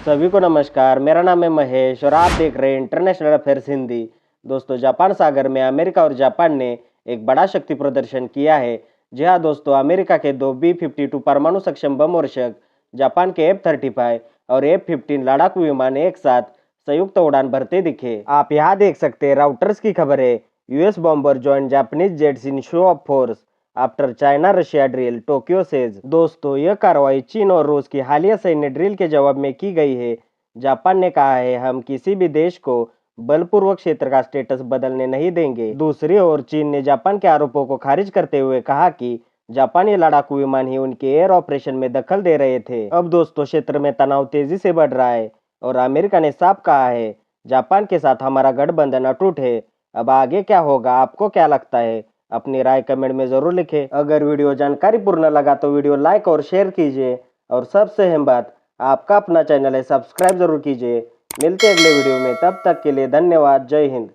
सभी को नमस्कार। मेरा नाम है महेश और आप देख रहे हैं इंटरनेशनल अफेयर्स हिंदी। दोस्तों, जापान सागर में अमेरिका और जापान ने एक बड़ा शक्ति प्रदर्शन किया है। जी हाँ दोस्तों, अमेरिका के दो B-52 परमाणु सक्षम बम वर्षक, जापान के F-35 और F-15 लड़ाकू विमान एक साथ संयुक्त उड़ान भरते दिखे। आप यहाँ देख सकते हैं राउटर्स की खबर है। US bomber join Japanese jets इन show off force after China Russia drill, Tokyo says. दोस्तों, यह कार्रवाई चीन और रूस की हालिया सैन्य ड्रिल के जवाब में की गई है। जापान ने कहा है, हम किसी भी देश को बलपूर्वक क्षेत्र का स्टेटस बदलने नहीं देंगे। दूसरी ओर चीन ने जापान के आरोपों को खारिज करते हुए कहा कि जापानी लड़ाकू विमान ही उनके एयर ऑपरेशन में दखल दे रहे थे। अब दोस्तों, क्षेत्र में तनाव तेजी से बढ़ रहा है और अमेरिका ने साफ कहा है, जापान के साथ हमारा गठबंधन अटूट है। अब आगे क्या होगा, आपको क्या लगता है? अपनी राय कमेंट में जरूर लिखें। अगर वीडियो जानकारी पूर्ण लगा तो वीडियो लाइक और शेयर कीजिए और सबसे अहम बात, आपका अपना चैनल है, सब्सक्राइब जरूर कीजिए। मिलते हैं अगले वीडियो में, तब तक के लिए धन्यवाद। जय हिंद।